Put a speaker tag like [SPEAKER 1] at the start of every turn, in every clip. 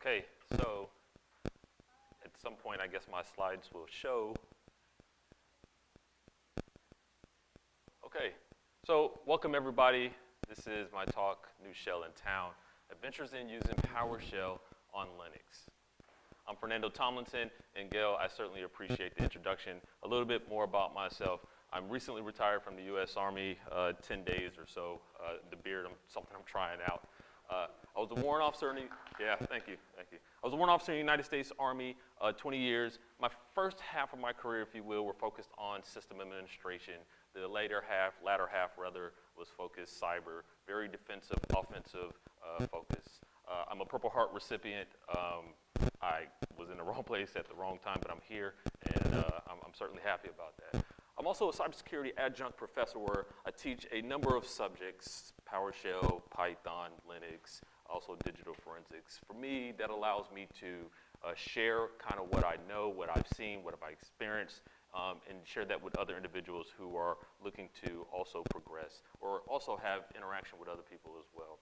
[SPEAKER 1] Okay, so at some point, I guess my slides will show. Okay, so welcome everybody. This is my talk, New Shell in Town, Adventures in Using PowerShell on Linux. I'm Fernando Tomlinson, and Gail, I certainly appreciate the introduction. A little bit more about myself. I'm recently retired from the U.S. Army, 10 days or so. The beard, something I'm trying out. I was a warrant officer in thank you. I was a warrant officer in the United States Army, 20 years. My first half of my career, if you will, were focused on system administration. The latter half, was focused cyber, very defensive, offensive focus. I'm a Purple Heart recipient. I was in the wrong place at the wrong time, but I'm here, and I'm certainly happy about that. I'm also a cybersecurity adjunct professor where I teach a number of subjects, PowerShell, Python, Linux, also digital forensics. For me, that allows me to share kind of what I know, what I've seen, what have I experienced, and share that with other individuals who are looking to also progress or also have interaction with other people as well.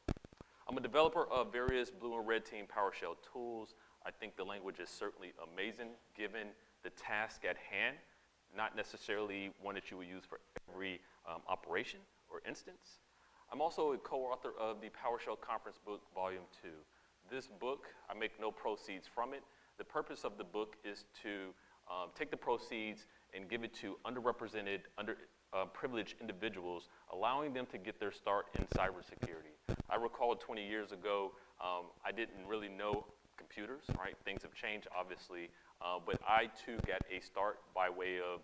[SPEAKER 1] I'm a developer of various blue and red team PowerShell tools. I think the language is certainly amazing given the task at hand, not necessarily one that you would use for every operation or instance. I'm also a co-author of the PowerShell Conference book, Volume 2. This book, I make no proceeds from it. The purpose of the book is to take the proceeds and give it to underrepresented, privileged individuals, allowing them to get their start in cybersecurity. I recall 20 years ago, I didn't really know computers, right? Things have changed, obviously, but I too got a start by way of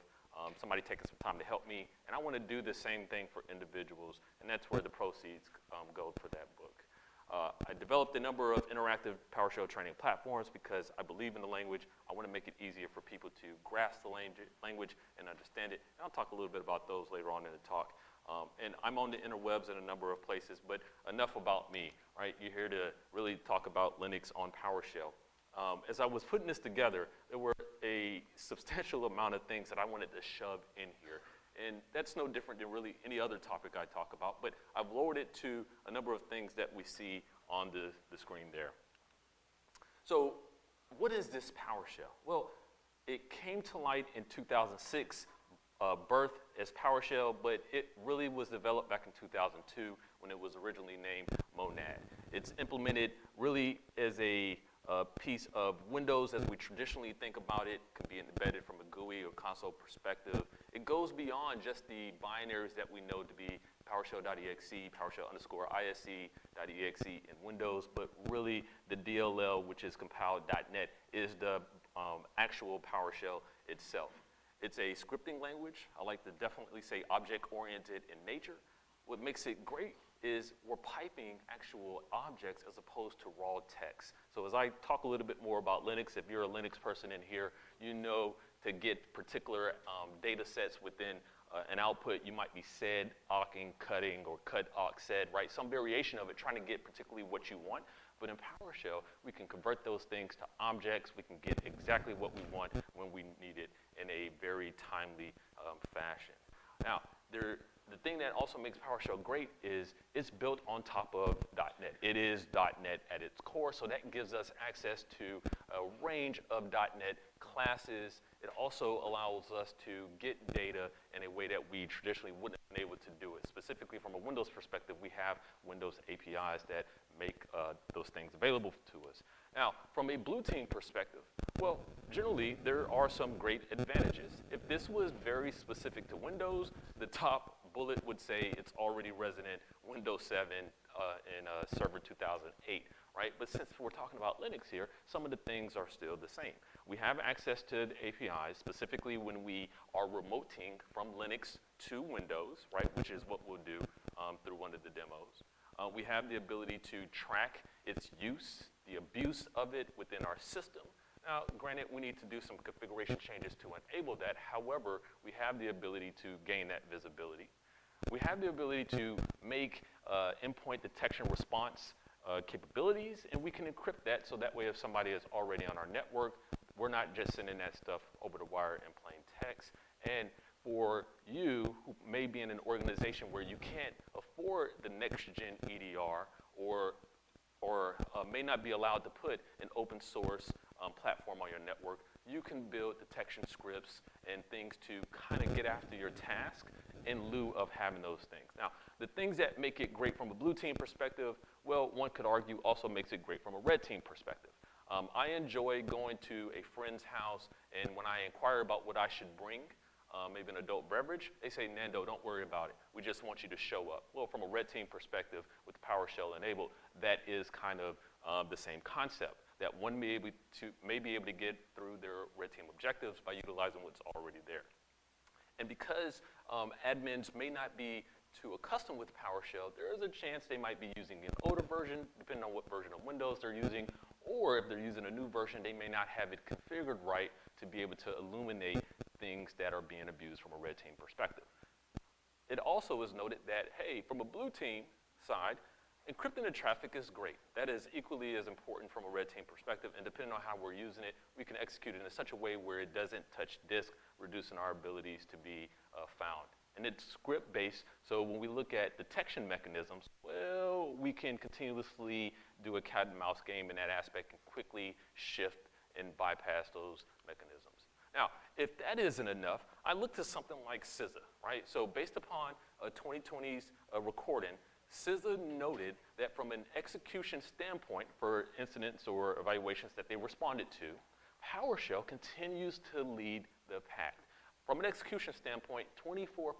[SPEAKER 1] somebody taking some time to help me, and I want to do the same thing for individuals, and that's where the proceeds go for that book. I developed a number of interactive PowerShell training platforms because I believe in the language. I want to make it easier for people to grasp the language and understand it, and I'll talk a little bit about those later on in the talk. And I'm on the interwebs in a number of places, but enough about me, right? You're here to really talk about Linux on PowerShell. As I was putting this together, there were a substantial amount of things that I wanted to shove in here. And that's no different than really any other topic I talk about, but I've lowered it to a number of things that we see on the screen there. So what is this PowerShell? Well, it came to light in 2006, birth as PowerShell, but it really was developed back in 2002 when it was originally named Monad. It's implemented really as a piece of Windows as we traditionally think about it. Can be embedded from a GUI or console perspective. It goes beyond just the binaries that we know to be PowerShell.exe, PowerShell_ISC.exe in Windows, but really the DLL, which is compiled.NET, is the actual PowerShell itself. It's a scripting language. I like to definitely say object-oriented in nature. What makes it great is we're piping actual objects as opposed to raw text. So as I talk a little bit more about Linux, if you're a Linux person in here, you know to get particular data sets within an output, you might be sed, awking, cutting, or cut, awk, sed, right? Some variation of it, trying to get particularly what you want. But in PowerShell, we can convert those things to objects. We can get exactly what we want when we need it in a very timely fashion. Now, the thing that also makes PowerShell great is it's built on top of .NET. It is .NET at its core, so that gives us access to a range of .NET classes. It also allows us to get data in a way that we traditionally wouldn't have been able to do it. Specifically from a Windows perspective, we have Windows APIs that make those things available to us. Now, from a blue team perspective, well, generally, there are some great advantages. If this was very specific to Windows, the top bullet would say it's already resident Windows 7 in Server 2008, right? But since we're talking about Linux here, some of the things are still the same. We have access to the APIs, specifically when we are remoting from Linux to Windows, right, which is what we'll do through one of the demos. We have the ability to track its use, the abuse of it within our system. Now, granted, we need to do some configuration changes to enable that. However, we have the ability to gain that visibility. We have the ability to make endpoint detection response capabilities, and we can encrypt that so that way if somebody is already on our network, we're not just sending that stuff over the wire in plain text. And for you who may be in an organization where you can't afford the next-gen EDR or or may not be allowed to put an open source platform on your network, you can build detection scripts and things to kind of get after your task in lieu of having those things. Now, the things that make it great from a blue team perspective, well, one could argue also makes it great from a red team perspective. I enjoy going to a friend's house, and when I inquire about what I should bring, maybe an adult beverage, they say, Nando, don't worry about it. We just want you to show up. Well, from a red team perspective, with PowerShell enabled, that is kind of the same concept, that one may be able to get through their red team objectives by utilizing what's already there. And because admins may not be too accustomed with PowerShell, there is a chance they might be using an older version, depending on what version of Windows they're using, or if they're using a new version, they may not have it configured right to be able to illuminate things that are being abused from a red team perspective. It also is noted that, hey, from a blue team side, encrypting the traffic is great. That is equally as important from a red team perspective, and depending on how we're using it, we can execute it in such a way where it doesn't touch disk, reducing our abilities to be found. And it's script-based, so when we look at detection mechanisms, well, we can continuously do a cat and mouse game in that aspect and quickly shift and bypass those mechanisms. Now, if that isn't enough, I look to something like CISA, right? So based upon 2020's recording, CISA noted that from an execution standpoint for incidents or evaluations that they responded to, PowerShell continues to lead the pack. From an execution standpoint, 24%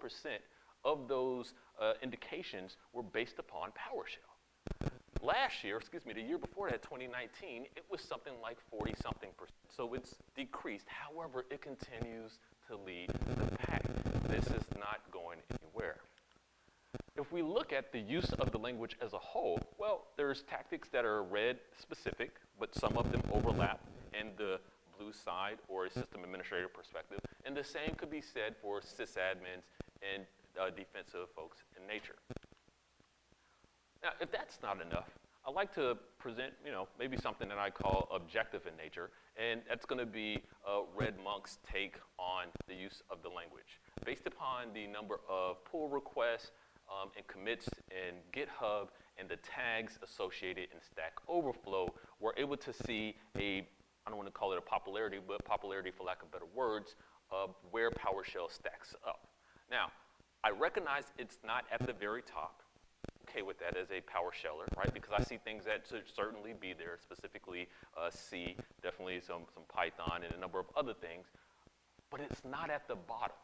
[SPEAKER 1] of those indications were based upon PowerShell. Last year, the year before that, 2019, it was something like 40-something percent. So it's decreased. However, it continues to lead the pack. This is not going anywhere. If we look at the use of the language as a whole, well, there's tactics that are red specific, but some of them overlap in the blue side or a system administrator perspective. And the same could be said for sysadmins and defensive folks in nature. Now, if that's not enough, I'd like to present, maybe something that I call objective in nature, and that's going to be Red Monk's take on the use of the language. Based upon the number of pull requests and commits in GitHub and the tags associated in Stack Overflow, we're able to see I don't want to call it a popularity, but popularity for lack of better words, of where PowerShell stacks up. Now, I recognize it's not at the very top. Okay with that as a PowerSheller, right? Because I see things that should certainly be there, specifically C, definitely some Python, and a number of other things, but it's not at the bottom,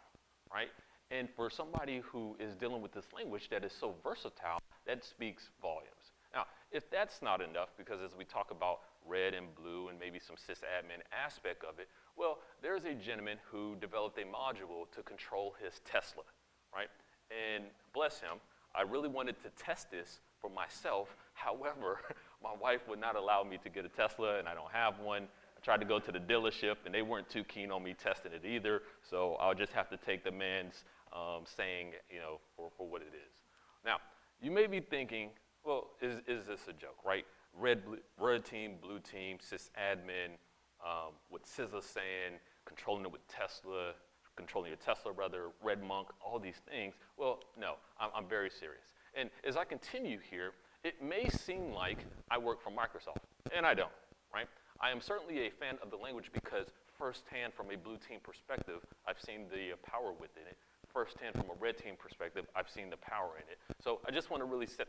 [SPEAKER 1] right? And for somebody who is dealing with this language that is so versatile, that speaks volumes. Now, if that's not enough, because as we talk about red and blue and maybe some sysadmin aspect of it, well, there's a gentleman who developed a module to control his Tesla, right? And bless him, I really wanted to test this for myself. However, my wife would not allow me to get a Tesla, and I don't have one. I tried to go to the dealership, and they weren't too keen on me testing it either, so I'll just have to take the man's saying, for what it is. Now, you may be thinking, well, is this a joke, right? Red team, blue team, sysadmin, what CISA's saying, controlling it with Tesla, controlling your Tesla, rather, Red Monk, all these things. Well, no, I'm very serious. And as I continue here, it may seem like I work for Microsoft, and I don't, right? I am certainly a fan of the language because firsthand from a blue team perspective, I've seen the power within it. Firsthand from a red team perspective, I've seen the power in it. So I just want to really set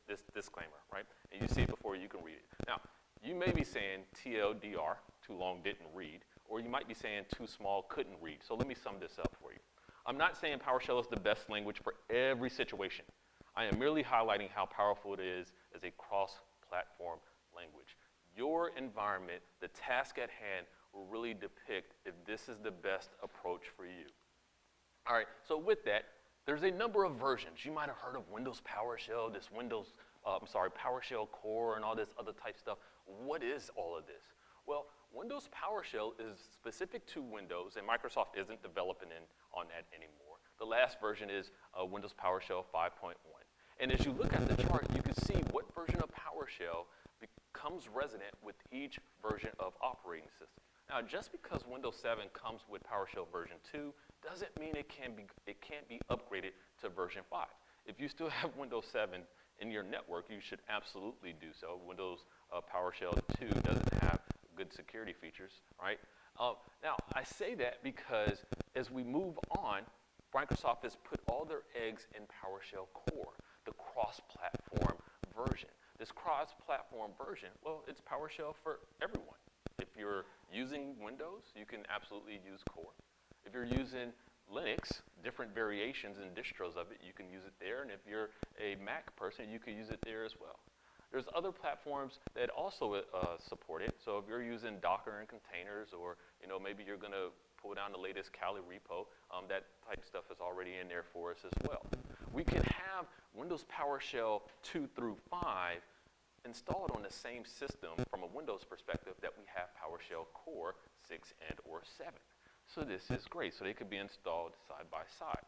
[SPEAKER 1] this disclaimer, right? And you see it before you can read it. Now, you may be saying TLDR, too long didn't read, or you might be saying too small couldn't read. So let me sum this up for you. I'm not saying PowerShell is the best language for every situation. I am merely highlighting how powerful it is as a cross-platform language. Your environment, the task at hand, will really depict if this is the best approach for you. All right, so with that, there's a number of versions. You might have heard of Windows PowerShell, this PowerShell Core and all this other type stuff. What is all of this? Well, Windows PowerShell is specific to Windows, and Microsoft isn't developing on that anymore. The last version is Windows PowerShell 5.1. And as you look at the chart, you can see what version of PowerShell becomes resonant with each version of operating system. Now, just because Windows 7 comes with PowerShell version 2 doesn't mean it can't be upgraded to version 5. If you still have Windows 7 in your network, you should absolutely do so. Windows PowerShell 2 doesn't have good security features, right? Now, I say that because as we move on, Microsoft has put all their eggs in PowerShell Core, the cross-platform version. This cross-platform version, well, it's PowerShell for everyone. If you're using Windows, you can absolutely use Core. If you're using Linux, different variations and distros of it, you can use it there. And if you're a Mac person, you can use it there as well. There's other platforms that also support it. So if you're using Docker and containers, or maybe you're going to pull down the latest Kali repo, that type of stuff is already in there for us as well. We can have Windows PowerShell 2 through 5 installed on the same system from a Windows perspective that we have PowerShell Core 6 and or 7. So this is great. So they could be installed side by side.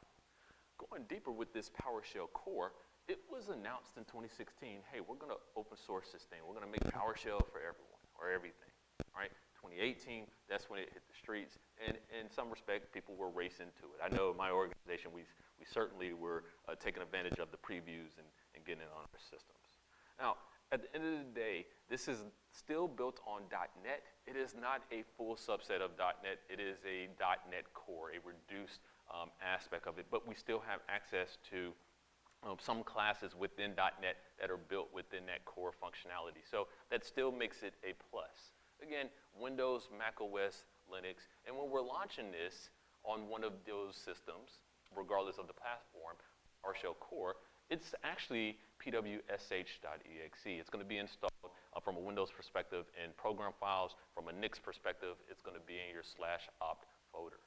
[SPEAKER 1] Going deeper with this PowerShell Core, it was announced in 2016, hey, we're going to open source this thing. We're going to make PowerShell for everyone or everything, right? 2018, that's when it hit the streets. And in some respect, people were racing to it. I know my organization, we certainly were taking advantage of the previews and getting it on our systems. Now, at the end of the day, this is still built on .NET. It is not a full subset of .NET. It is a .NET Core, a reduced aspect of it. But we still have access to some classes within .NET that are built within that core functionality. So that still makes it a plus. Again, Windows, Mac OS, Linux. And when we're launching this on one of those systems, regardless of the platform, PowerShell Core, it's actually pwsh.exe. It's going to be installed from a Windows perspective in program files. From a Nix perspective, it's going to be in your /opt folder.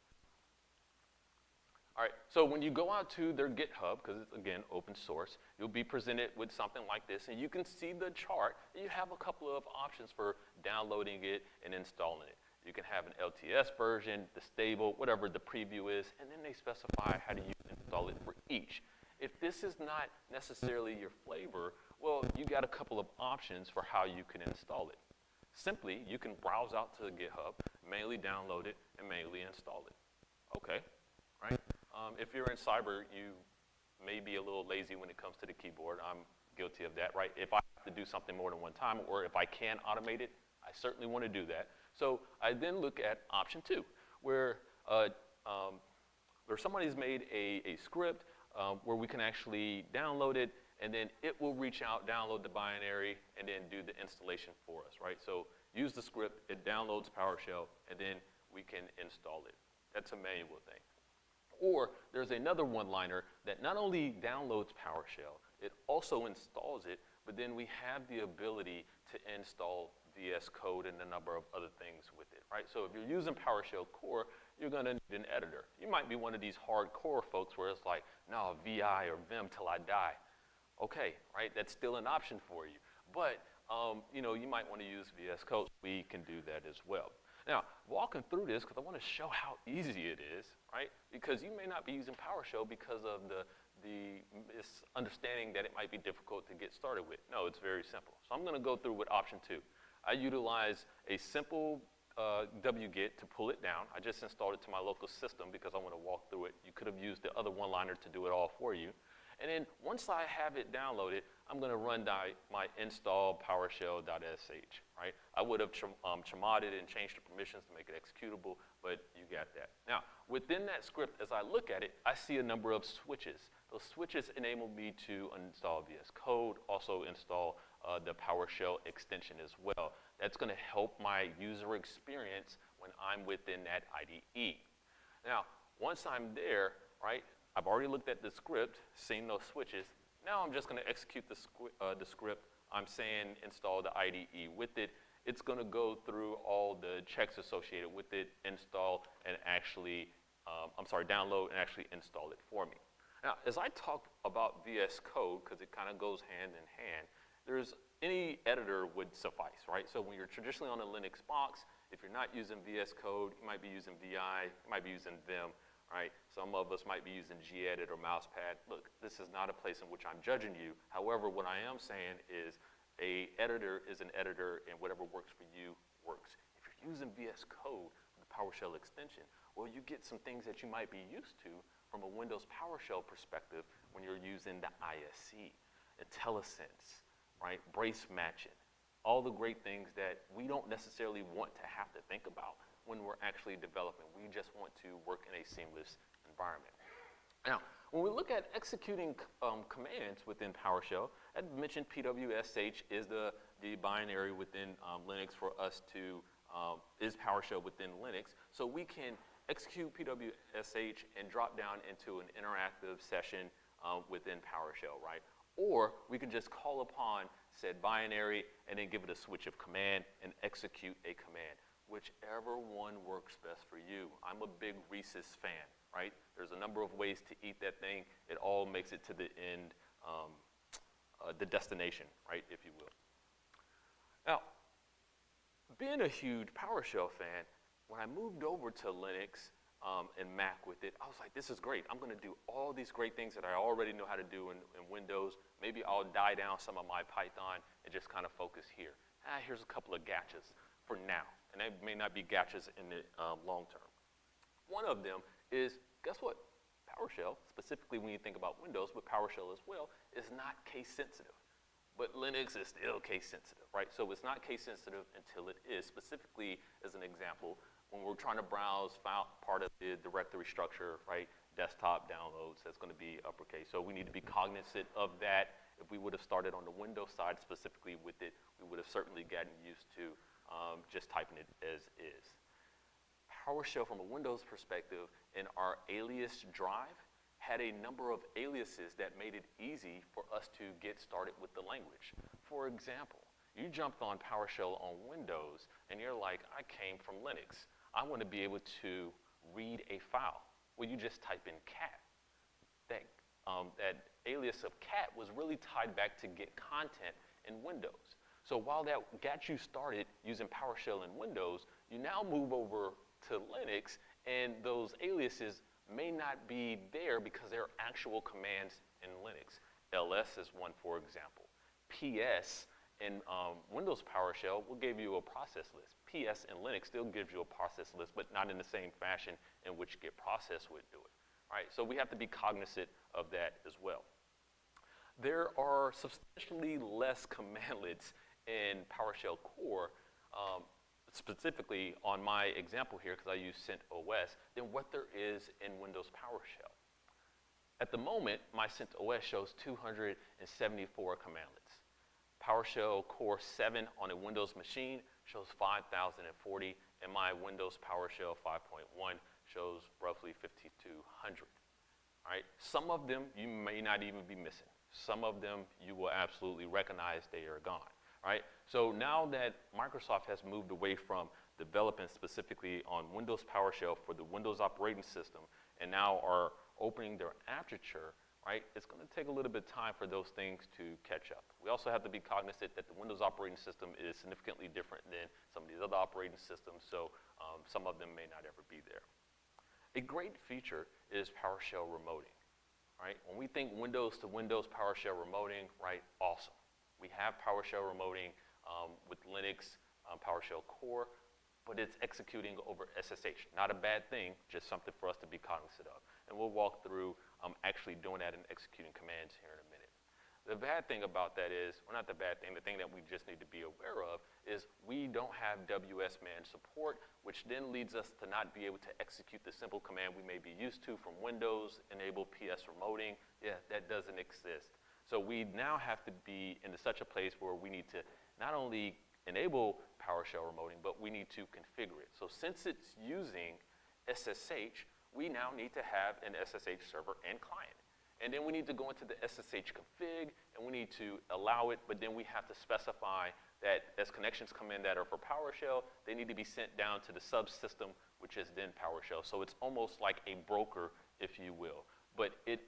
[SPEAKER 1] All right, so when you go out to their GitHub, because it's, again, open source, you'll be presented with something like this, and you can see the chart. You have a couple of options for downloading it and installing it. You can have an LTS version, the stable, whatever the preview is, and then they specify how do you install it for each. If this is not necessarily your flavor, well, you got a couple of options for how you can install it. Simply, you can browse out to GitHub, manually download it, and manually install it. Okay, right? If you're in cyber, you may be a little lazy when it comes to the keyboard. I'm guilty of that, right? If I have to do something more than one time, or if I can automate it, I certainly want to do that. So I then look at option 2, where somebody's made a script where we can actually download it, and then it will reach out, download the binary, and then do the installation for us, right? So use the script, it downloads PowerShell, and then we can install it. That's a manual thing. Or there's another one-liner that not only downloads PowerShell, it also installs it, but then we have the ability to install VS Code and a number of other things with it, right? So if you're using PowerShell Core, you're going to need an editor. You might be one of these hardcore folks where it's like, no, VI or Vim till I die. Okay, right? That's still an option for you. But you might want to use VS Code. We can do that as well. Now, walking through this, because I want to show how easy it is, right? Because you may not be using PowerShell because of the misunderstanding that it might be difficult to get started with. No, it's very simple. So I'm going to go through with option 2. I utilize a simple wget to pull it down. I just installed it to my local system because I want to walk through it. You could have used the other one-liner to do it all for you. And then once I have it downloaded, I'm going to run my install PowerShell.sh, right? I would have chmoded and changed the permissions to make it executable, but you got that. Now, within that script, as I look at it, I see a number of switches. Those switches enable me to install VS Code, also install the PowerShell extension as well. That's going to help my user experience when I'm within that IDE. Now, once I'm there, right, I've already looked at the script, seen those switches. Now I'm just going to execute the script. I'm saying install the IDE with it. It's going to go through all the checks associated with it, install, and actually, download and actually install it for me. Now, as I talk about VS Code, because it kind of goes hand in hand, any editor would suffice, right? So when you're traditionally on a Linux box, if you're not using VS Code, you might be using VI, you might be using Vim, right? Some of us might be using gedit or mousepad. Look, this is not a place in which I'm judging you. However, what I am saying is an editor is an editor, and whatever works for you works. If you're using VS Code, the PowerShell extension, well, you get some things that you might be used to from a Windows PowerShell perspective when you're using the ISE. IntelliSense, right? Brace matching, all the great things that we don't necessarily want to have to think about when we're actually developing. We just want to work in a seamless environment. Now, when we look at executing commands within PowerShell, I mentioned pwsh is the binary within Linux for us to, is PowerShell within Linux. So we can execute pwsh and drop down into an interactive session within PowerShell, right? Or we can just call upon said binary and then give it a switch of command and execute a command. Whichever one works best for you. I'm a big Reese's fan, right? There's a number of ways to eat that thing. It all makes it to the end, the destination, right, if you will. Now, being a huge PowerShell fan, when I moved over to Linux and Mac with it, I was like, this is great. I'm going to do all these great things that I already know how to do in Windows. Maybe I'll die down some of my Python and just kind of focus here. Here's a couple of gotchas for now. And they may not be gotchas in the long term. One of them is, guess what? PowerShell, specifically when you think about Windows, but PowerShell as well, is not case sensitive. But Linux is still case sensitive, right? So it's not case sensitive until it is. Specifically, as an example, when we're trying to browse part of the directory structure, right? Desktop downloads, that's going to be uppercase. So we need to be cognizant of that. If we would have started on the Windows side specifically with it, we would have certainly gotten used to just typing it as is. PowerShell from a Windows perspective in our alias drive had a number of aliases that made it easy for us to get started with the language. For example, you jumped on PowerShell on Windows and you're like, I came from Linux. I want to be able to read a file. Well, you just type in cat. That alias of cat was really tied back to get content in Windows. So while that got you started using PowerShell in Windows, you now move over to Linux, and those aliases may not be there because there are actual commands in Linux. ls is one, for example. ps in Windows PowerShell will give you a process list. ps in Linux still gives you a process list, but not in the same fashion in which get process would do it. Right? So we have to be cognizant of that as well. There are substantially less commandlets in PowerShell core, specifically on my example here, because I use CentOS, than what there is in Windows PowerShell. At the moment, my CentOS shows 274 commandlets. PowerShell Core 7 on a Windows machine shows 5,040, and my Windows PowerShell 5.1 shows roughly 5,200. All right? Some of them you may not even be missing. Some of them you will absolutely recognize they are gone. Right? So now that Microsoft has moved away from developing specifically on Windows PowerShell for the Windows operating system and now are opening their aperture, right, it's going to take a little bit of time for those things to catch up. We also have to be cognizant that the Windows operating system is significantly different than some of these other operating systems, so some of them may not ever be there. A great feature is PowerShell remoting. Right? When we think Windows to Windows PowerShell remoting, right, awesome. We have PowerShell remoting with Linux PowerShell core, but it's executing over SSH. Not a bad thing, just something for us to be cognizant of. And we'll walk through actually doing that and executing commands here in a minute. The bad thing about that is, well, not the bad thing, the thing that we just need to be aware of is we don't have WSMan support, which then leads us to not be able to execute the simple command we may be used to from Windows, enable PS remoting. Yeah, that doesn't exist. So we now have to be in such a place where we need to not only enable PowerShell remoting, but we need to configure it. So since it's using SSH, we now need to have an SSH server and client. And then we need to go into the SSH config, and we need to allow it, but then we have to specify that as connections come in that are for PowerShell, they need to be sent down to the subsystem, which is then PowerShell. So it's almost like a broker, if you will. But it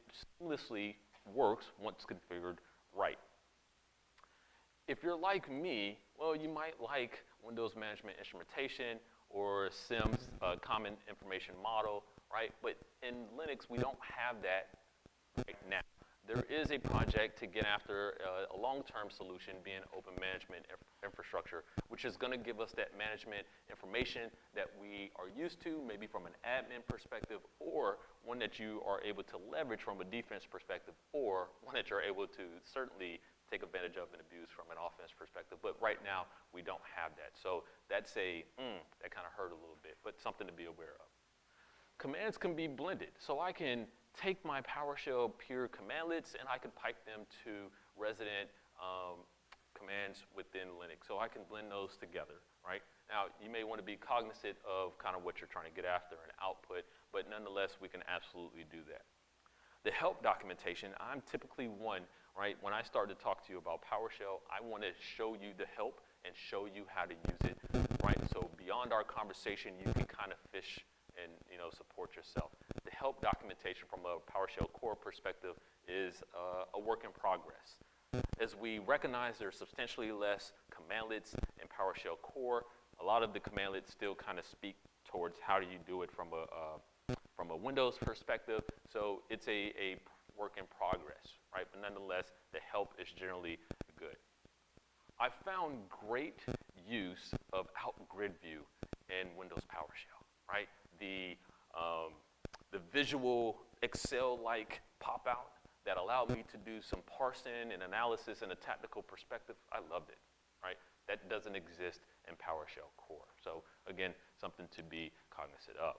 [SPEAKER 1] seamlessly works once configured right. If you're like me, well, you might like Windows Management Instrumentation or SIMS, Common Information Model, right? But in Linux, we don't have that right now. There is a project to get after a long-term solution, being open management infrastructure, which which is going to give us that management information that we are used to, maybe from an admin perspective, or one that you are able to leverage from a defense perspective, or one that you're able to certainly take advantage of and abuse from an offense perspective. But right now, we don't have that. So that's that kind of hurt a little bit, but something to be aware of. Commands can be blended. So I can take my PowerShell pure commandlets and I can pipe them to resident commands within Linux. So I can blend those together, right? Now, you may want to be cognizant of kind of what you're trying to get after and output, but nonetheless, we can absolutely do that. The help documentation, I'm typically one, right? When I start to talk to you about PowerShell, I want to show you the help and show you how to use it, right? So beyond our conversation, you can kind of fish and support yourself. The help documentation from a PowerShell core perspective is a work in progress. As we recognize there's substantially less commandlets in PowerShell core, a lot of the commandlets still kind of speak towards how do you do it from a Windows perspective. So it's a work in progress, right? But nonetheless, the help is generally good. I found great use of out grid view in Windows PowerShell, right? The visual Excel-like pop-out that allowed me to do some parsing and analysis in a technical perspective, I loved it, right? That doesn't exist in PowerShell core. So again, something to be cognizant of.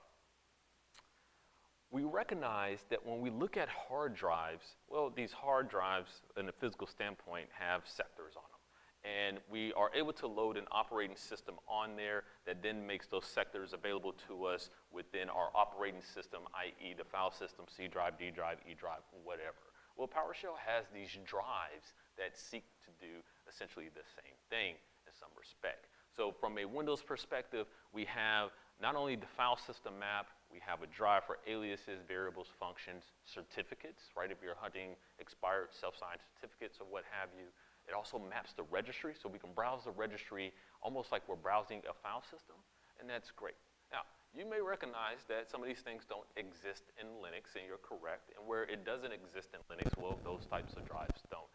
[SPEAKER 1] We recognize that when we look at hard drives, well, these hard drives in a physical standpoint have sectors on them. And we are able to load an operating system on there that then makes those sectors available to us within our operating system, i.e. the file system, C drive, D drive, E drive, whatever. Well, PowerShell has these drives that seek to do essentially the same thing in some respect. So from a Windows perspective, we have not only the file system map, we have a drive for aliases, variables, functions, certificates, right? If you're hunting expired self-signed certificates or what have you. It also maps the registry, so we can browse the registry almost like we're browsing a file system, and that's great. Now, you may recognize that some of these things don't exist in Linux, and you're correct. And where it doesn't exist in Linux, well, those types of drives don't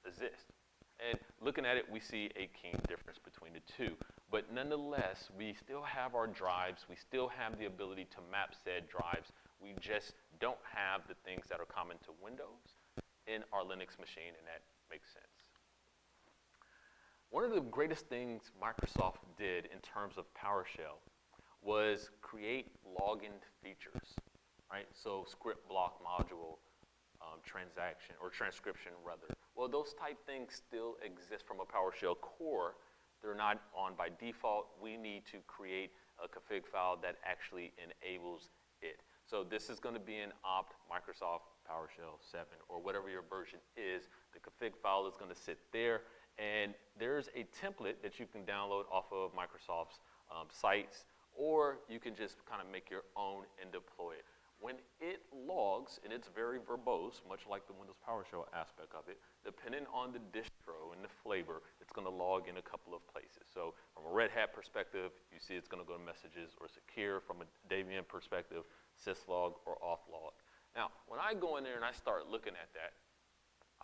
[SPEAKER 1] exist. And looking at it, we see a keen difference between the two. But nonetheless, we still have our drives. We still have the ability to map said drives. We just don't have the things that are common to Windows in our Linux machine, and that makes sense. One of the greatest things Microsoft did in terms of PowerShell was create login features, right? So script block module transaction or transcription rather. Well, those type things still exist from a PowerShell core. They're not on by default. We need to create a config file that actually enables it. So this is going to be an opt Microsoft PowerShell 7 or whatever your version is. The config file is going to sit there, and there's a template that you can download off of Microsoft's sites, or you can just kind of make your own and deploy it. When it logs, and it's very verbose, much like the Windows PowerShell aspect of it, depending on the distro and the flavor, it's going to log in a couple of places. So from a Red Hat perspective, you see it's going to go to messages or secure. From a Debian perspective, syslog or offlog. Now, when I go in there and I start looking at that,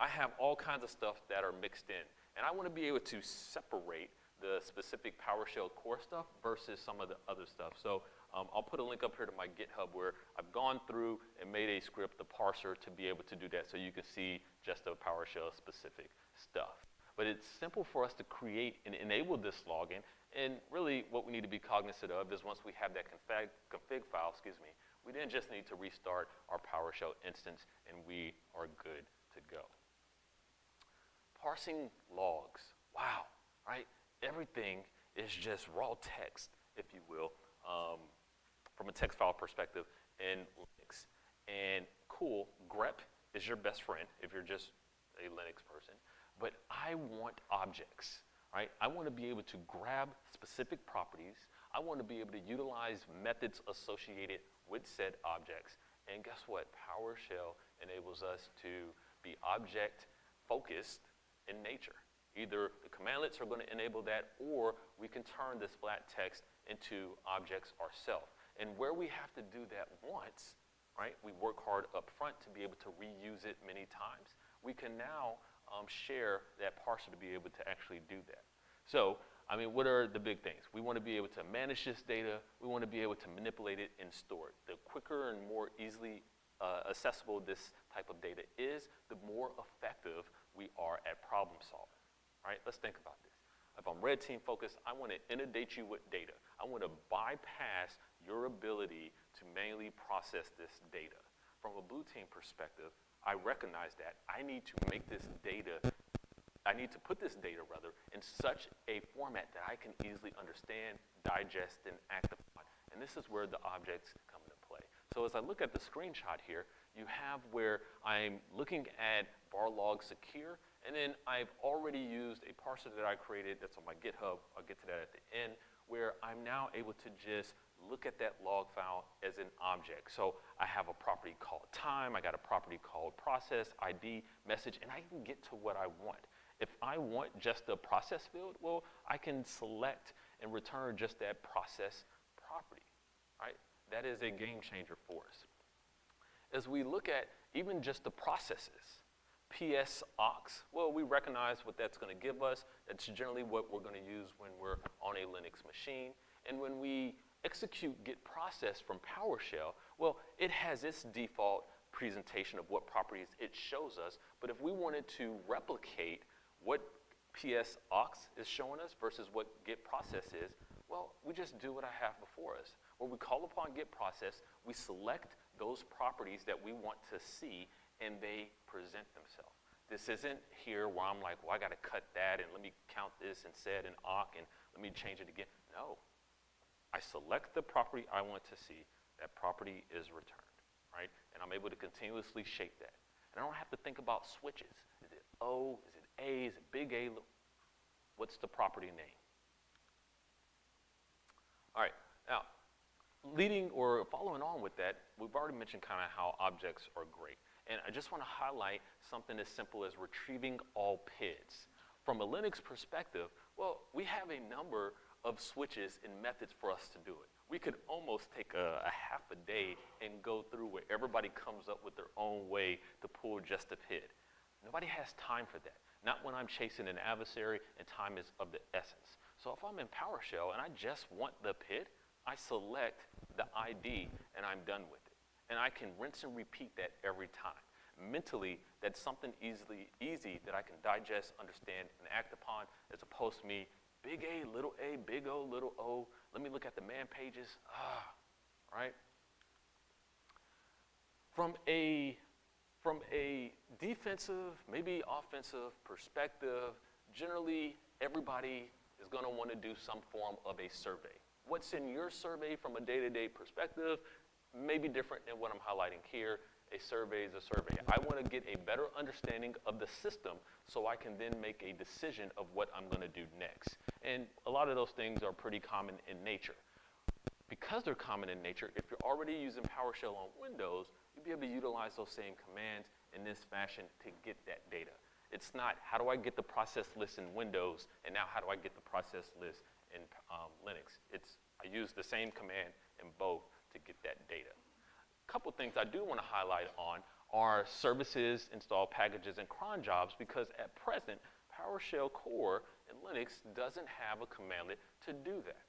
[SPEAKER 1] I have all kinds of stuff that are mixed in. And I want to be able to separate the specific PowerShell core stuff versus some of the other stuff. So I'll put a link up here to my GitHub where I've gone through and made a script, the parser, to be able to do that so you can see just the PowerShell specific stuff. But it's simple for us to create and enable this login. And really what we need to be cognizant of is once we have that config file, we then just need to restart our PowerShell instance and we are good to go. Parsing logs. Wow, right? Everything is just raw text, if you will, from a text file perspective in Linux. And cool, grep is your best friend if you're just a Linux person. But I want objects, right? I want to be able to grab specific properties. I want to be able to utilize methods associated with said objects. And guess what? PowerShell enables us to be object focused in nature. Either the commandlets are going to enable that, or we can turn this flat text into objects ourselves. And where we have to do that once, right, we work hard up front to be able to reuse it many times. We can now share that parser to be able to actually do that. So I mean, what are the big things? We want to be able to manage this data. We want to be able to manipulate it and store it. The quicker and more easily accessible this type of data is, the more effective we are at problem solving, right? Let's think about this. If I'm red team focused, I want to inundate you with data. I want to bypass your ability to manually process this data. From a blue team perspective, I recognize that I need to make this data, I need to put this data rather in such a format that I can easily understand, digest, and act upon. And this is where the objects come into play. So as I look at the screenshot here, you have where I'm looking at bar log secure, and then I've already used a parser that I created that's on my GitHub. I'll get to that at the end, where I'm now able to just look at that log file as an object. So I have a property called time, I got a property called process, ID, message, and I can get to what I want. If I want just the process field, well, I can select and return just that process property, right? That is a game changer for us. As we look at even just the processes, BSides, well, we recognize what that's going to give us. That's generally what we're going to use when we're on a Linux machine. And when we execute get process from PowerShell, well, it has its default presentation of what properties it shows us. But if we wanted to replicate what BSides is showing us versus what get process is, well, we just do what I have before us. When we call upon get process, we select those properties that we want to see, and they present themselves. This isn't here where I'm like, well, I got to cut that, and let me count this and set and awk, and let me change it again. No. I select the property I want to see. That property is returned, right? And I'm able to continuously shape that. And I don't have to think about switches. Is it O? Is it A? Is it big A? What's the property name? All right. Now, leading or following on with that, we've already mentioned kind of how objects are great. And I just want to highlight something as simple as retrieving all PIDs. From a Linux perspective, well, we have a number of switches and methods for us to do it. We could almost take a half a day and go through where everybody comes up with their own way to pull just a PID. Nobody has time for that. Not when I'm chasing an adversary and time is of the essence. So if I'm in PowerShell and I just want the PID, I select the ID and I'm done with it. And I can rinse and repeat that every time. Mentally, that's something easy that I can digest, understand, and act upon, as opposed to me, big A, big O, little o. Let me look at the man pages. Right? From a defensive, maybe offensive perspective, generally everybody is going to want to do some form of a survey. What's in your survey from a day-to-day perspective may be different than what I'm highlighting here. A survey is a survey. I want to get a better understanding of the system so I can then make a decision of what I'm going to do next. And a lot of those things are pretty common in nature. Because they're common in nature, if you're already using PowerShell on Windows, you'll be able to utilize those same commands in this fashion to get that data. It's not, how do I get the process list in Windows, and now how do I get the process list in Linux? I use the same command in both to get that data. A couple things I do want to highlight on are services, install packages, and cron jobs, because at present, PowerShell core in Linux doesn't have a commandlet to do that.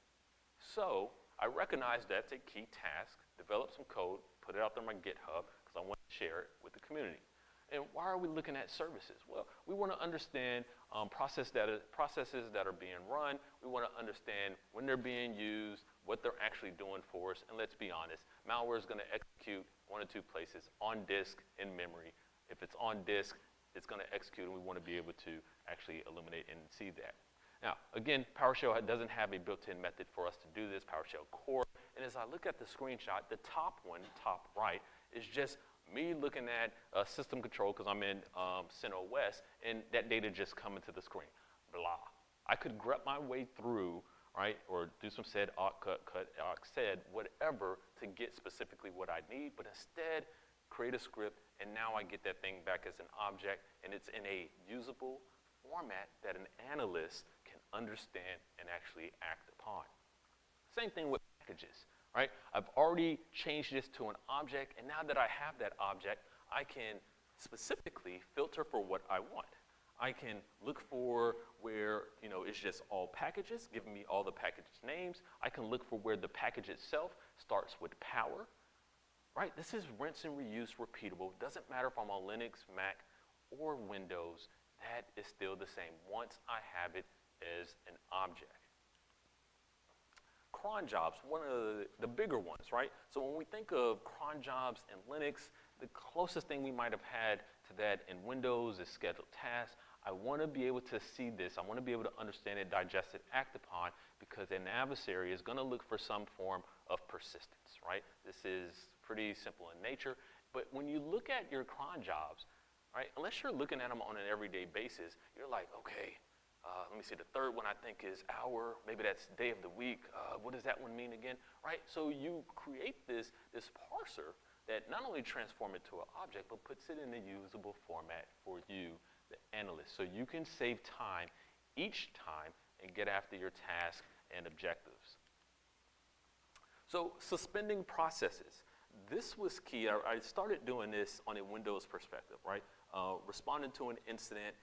[SPEAKER 1] So I recognize that's a key task, develop some code, put it out there on my GitHub, because I want to share it with the community. And why are we looking at services? Well, we want to understand processes that are being run. We want to understand when they're being used, what they're actually doing for us. And let's be honest, malware is going to execute one or two places, on disk, in memory. If it's on disk, it's going to execute, and we want to be able to actually eliminate and see that. Now, again, PowerShell doesn't have a built-in method for us to do this, PowerShell core. And as I look at the screenshot, the top one, top right, is just me looking at system control, because I'm in CentOS, and that data just coming to the screen. Blah. I could grep my way through, right, or do some sed, awk, cut, awk, sed, whatever, to get specifically what I need, but instead create a script, and now I get that thing back as an object, and it's in a usable format that an analyst can understand and actually act upon. Same thing with packages. Right? I've already changed this to an object, and now that I have that object, I can specifically filter for what I want. I can look for where, it's just all packages, giving me all the package names. I can look for where the package itself starts with power, right? This is rinse and reuse repeatable. Doesn't matter if I'm on Linux, Mac, or Windows. That is still the same once I have it as an object. Cron jobs, one of the bigger ones, right? So when we think of cron jobs in Linux, the closest thing we might have had to that in Windows is scheduled tasks. I want to be able to see this. I want to be able to understand it, digest it, act upon, because an adversary is going to look for some form of persistence, right? This is pretty simple in nature. But when you look at your cron jobs, right, unless you're looking at them on an everyday basis, you're like, okay, let me see, the third one I think is hour, maybe that's day of the week. What does that one mean again, right? So you create this parser that not only transforms it to an object, but puts it in a usable format for you, the analyst. So you can save time each time and get after your task and objectives. So suspending processes. This was key. I started doing this on a Windows perspective, right? Responding to an incident,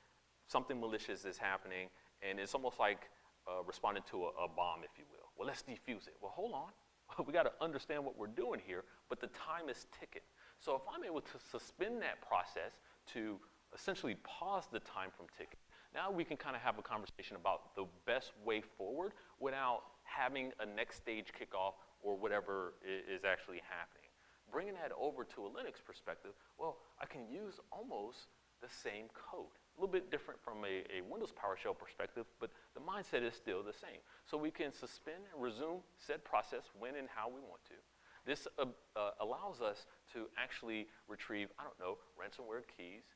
[SPEAKER 1] something malicious is happening, and it's almost like responding to a bomb, if you will. Well, let's defuse it. Well, hold on. We got to understand what we're doing here, but the time is ticking. So if I'm able to suspend that process to essentially pause the time from ticking, now we can kind of have a conversation about the best way forward without having a next stage kickoff or whatever is actually happening. Bringing that over to a Linux perspective, well, I can use almost the same code. A little bit different from a Windows PowerShell perspective, but the mindset is still the same. So we can suspend and resume said process when and how we want to. This allows us to actually retrieve, ransomware keys,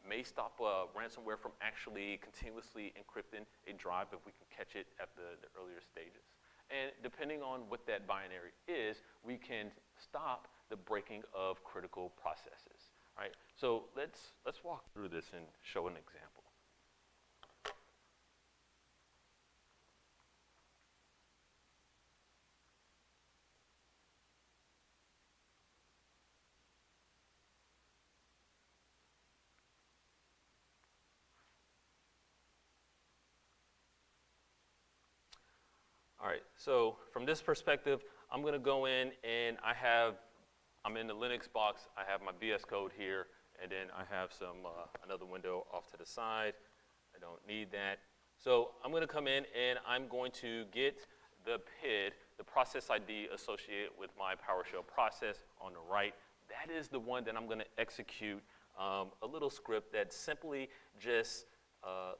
[SPEAKER 1] may stop ransomware from actually continuously encrypting a drive if we can catch it at the earlier stages. And depending on what that binary is, we can stop the breaking of critical processes. Right? So let's walk through this and show an example. All right, so from this perspective, I'm going to go in and I'm in the Linux box. I have my BS code here, and then I have another window off to the side. I don't need that. So I'm going to come in and I'm going to get the PID, the process ID associated with my PowerShell process on the right. That is the one that I'm going to execute a little script that simply just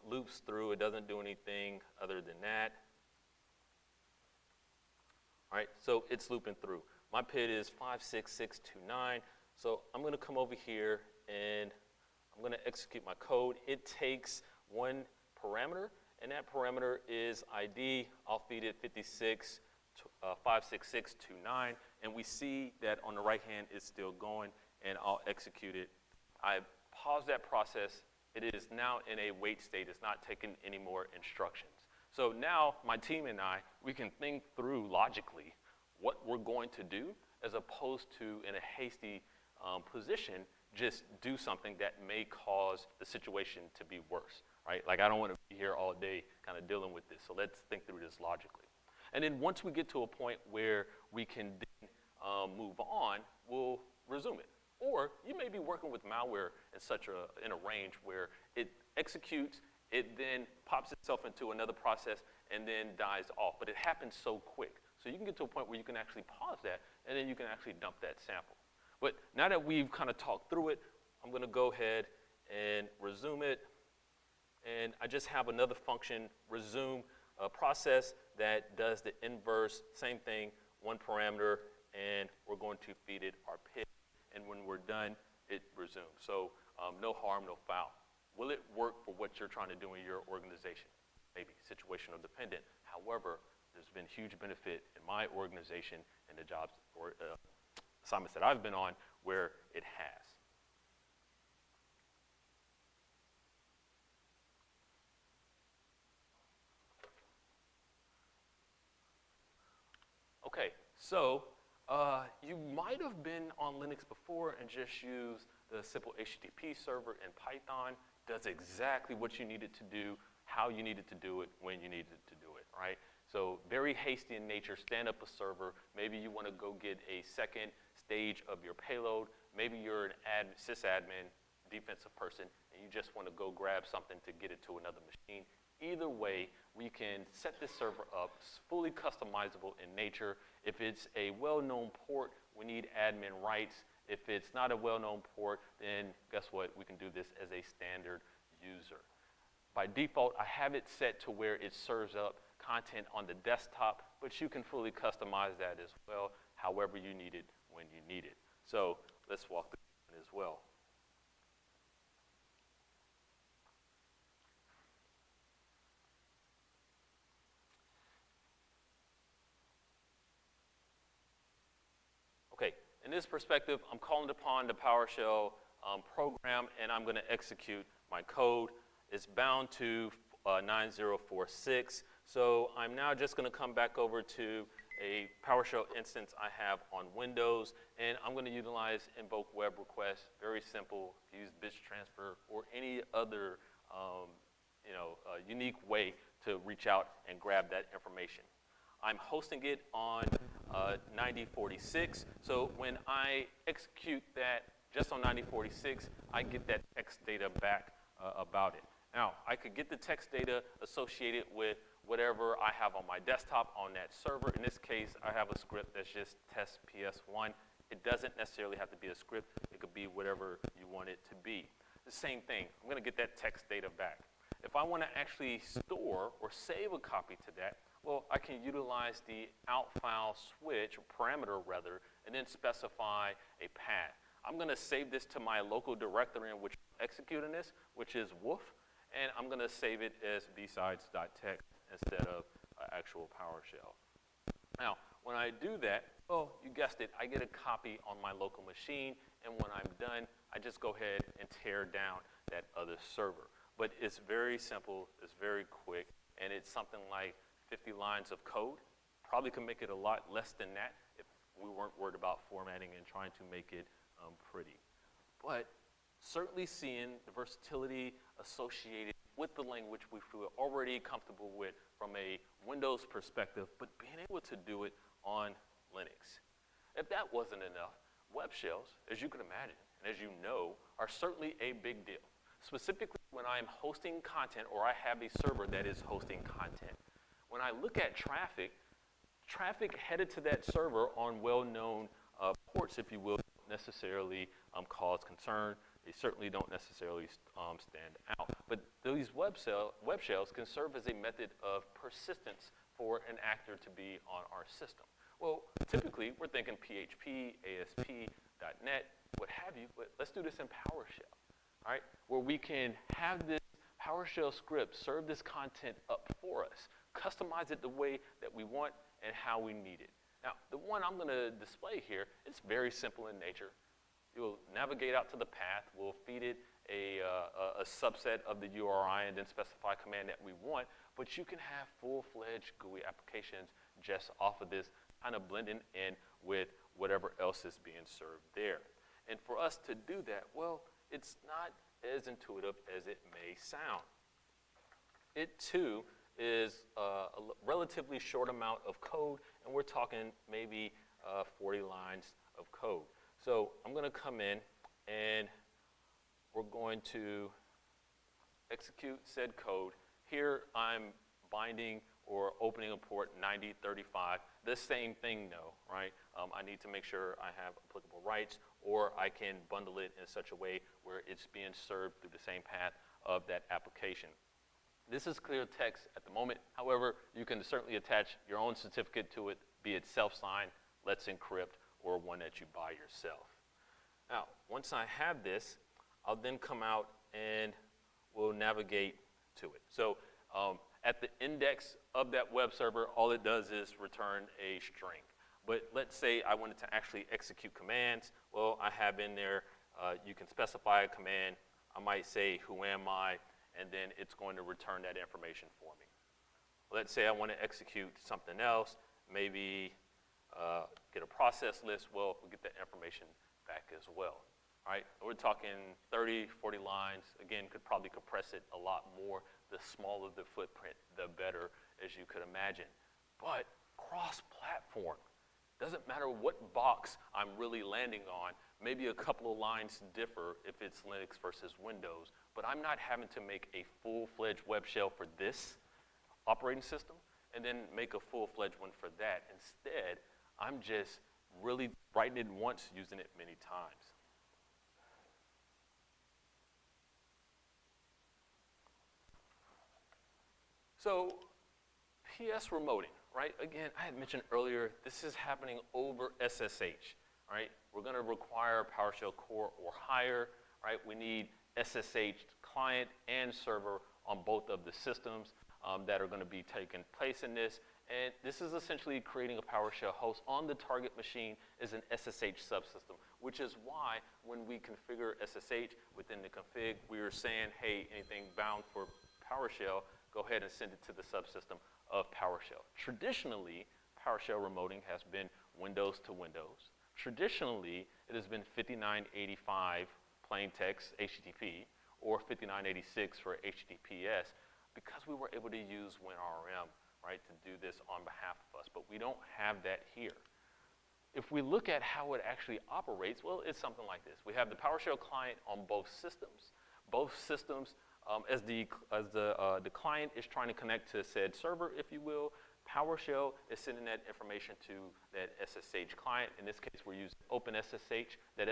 [SPEAKER 1] loops through. It doesn't do anything other than that. All right, so it's looping through. My PID is 56629, so I'm going to come over here and I'm going to execute my code. It takes one parameter, and that parameter is ID. I'll feed it 56629, and we see that on the right hand it's still going, and I'll execute it. I pause that process. It is now in a wait state. It's not taking any more instructions. So now my team and I, we can think through logically what we're going to do, as opposed to in a hasty position, just do something that may cause the situation to be worse, right? Like, I don't want to be here all day kind of dealing with this, so let's think through this logically. And then once we get to a point where we can then, move on, we'll resume it. Or you may be working with malware in a range where it executes, it then pops itself into another process and then dies off. But it happens so quick. So you can get to a point where you can actually pause that, and then you can actually dump that sample. But now that we've kind of talked through it, I'm going to go ahead and resume it. And I just have another function, resume process, that does the inverse, same thing, one parameter, and we're going to feed it our PID. And when we're done, it resumes. So no harm, no foul. Will it work for what you're trying to do in your organization? Maybe situational dependent. However, there's been huge benefit in my organization and the jobs or assignments that I've been on where it has. Okay, so you might have been on Linux before and just used the simple HTTP server in Python. does exactly what you need it to do, how you need it to do it, when you need it to do it, right? So very hasty in nature, stand up a server. Maybe you want to go get a second stage of your payload. Maybe you're an sysadmin, defensive person, and you just want to go grab something to get it to another machine. Either way, we can set this server up. It's fully customizable in nature. If it's a well-known port, we need admin rights. If it's not a well-known port, then guess what? We can do this as a standard user. By default, I have it set to where it serves up content on the desktop, but you can fully customize that as well, however you need it, when you need it. So let's walk through it as well. Okay, in this perspective, I'm calling upon the PowerShell program, and I'm going to execute my code. It's bound to 9046. So I'm now just going to come back over to a PowerShell instance I have on Windows, and I'm going to utilize invoke web request. Very simple. Use bits transfer or any other unique way to reach out and grab that information. I'm hosting it on 9046. So when I execute that just on 9046, I get that text data back about it. Now, I could get the text data associated with whatever I have on my desktop on that server. In this case, I have a script that's just test PS1. It doesn't necessarily have to be a script. It could be whatever you want it to be. The same thing, I'm going to get that text data back. If I want to actually store or save a copy to that, well, I can utilize the out file switch, or parameter rather, and then specify a path. I'm going to save this to my local directory in which I'm executing this, which is woof, and I'm going to save it as bsides.txt instead of actual PowerShell. Now, when I do that, well, you guessed it, I get a copy on my local machine, and when I'm done, I just go ahead and tear down that other server. But it's very simple, it's very quick, and it's something like 50 lines of code. Probably could make it a lot less than that if we weren't worried about formatting and trying to make it pretty. But certainly seeing the versatility associated with the language we feel already comfortable with from a Windows perspective, but being able to do it on Linux. If that wasn't enough, web shells, as you can imagine, and as you know, are certainly a big deal. Specifically when I'm hosting content or I have a server that is hosting content. When I look at traffic headed to that server on well-known ports, if you will, don't necessarily cause concern. They certainly don't necessarily stand out. But these web shells can serve as a method of persistence for an actor to be on our system. Well, typically, we're thinking PHP, ASP, .NET, what have you, but let's do this in PowerShell, all right, where we can have this PowerShell script serve this content up for us, customize it the way that we want and how we need it. Now, the one I'm going to display here, it's very simple in nature. You'll navigate out to the path. We'll feed it a subset of the URI and then specify a command that we want. But you can have full-fledged GUI applications just off of this, kind of blending in with whatever else is being served there. And for us to do that, well, it's not as intuitive as it may sound. It, too, is a relatively short amount of code, and we're talking maybe 40 lines of code. So I'm going to come in, and we're going to execute said code. Here I'm binding or opening a port 9035. The same thing, though, right? I need to make sure I have applicable rights, or I can bundle it in such a way where it's being served through the same path of that application. This is clear text at the moment. However, you can certainly attach your own certificate to it, be it self-signed, Let's Encrypt, or one that you buy yourself. Now, once I have this, I'll then come out and we'll navigate to it. So at the index of that web server, all it does is return a string. But let's say I wanted to actually execute commands. Well, I have in there, you can specify a command. I might say, who am I? And then it's going to return that information for me. Let's say I want to execute something else, maybe get a process list. Well, we'll get that information back as well. right? We're talking 30, 40 lines. Again, could probably compress it a lot more. The smaller the footprint, the better, as you could imagine. But cross-platform, doesn't matter what box I'm really landing on. Maybe a couple of lines differ if it's Linux versus Windows, but I'm not having to make a full-fledged web shell for this operating system and then make a full-fledged one for that. Instead, I'm just really writing it once, using it many times. So PS remoting, right? Again, I had mentioned earlier, this is happening over SSH, right? We're going to require PowerShell core or higher, right? We need SSH client and server on both of the systems that are going to be taking place in this. And this is essentially creating a PowerShell host on the target machine as an SSH subsystem, which is why when we configure SSH within the config, we are saying, hey, anything bound for PowerShell, go ahead and send it to the subsystem of PowerShell. Traditionally, PowerShell remoting has been Windows to Windows. Traditionally, it has been 5985 plain text HTTP or 5986 for HTTPS because we were able to use WinRM, right, to do this on behalf of us, but we don't have that here. If we look at how it actually operates, well, it's something like this. We have the PowerShell client on both systems. Both systems, as the client is trying to connect to said server, if you will, PowerShell is sending that information to that SSH client. In this case, we're using OpenSSH. That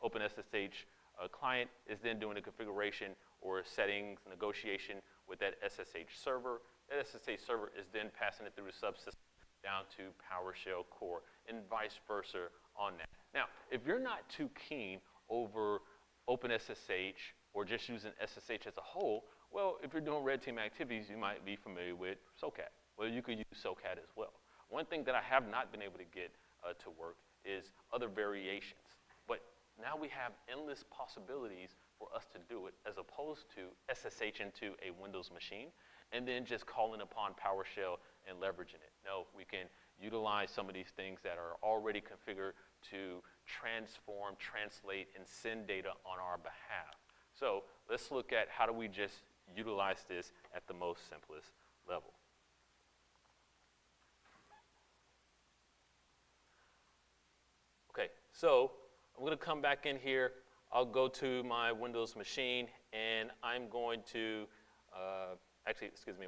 [SPEAKER 1] OpenSSH client is then doing a configuration or settings negotiation with that SSH server. That SSH server is then passing it through the subsystem down to PowerShell core and vice versa on that. Now, if you're not too keen over OpenSSH or just using SSH as a whole, well, if you're doing red team activities, you might be familiar with SOCAT. Well, you could use SOCAT as well. One thing that I have not been able to get to work is other variations. But now we have endless possibilities for us to do it as opposed to SSH into a Windows machine and then just calling upon PowerShell and leveraging it. No, we can utilize some of these things that are already configured to transform, translate, and send data on our behalf. So let's look at how do we just utilize this at the most simplest level. Okay, so I'm going to come back in here. I'll go to my Windows machine, and I'm going to,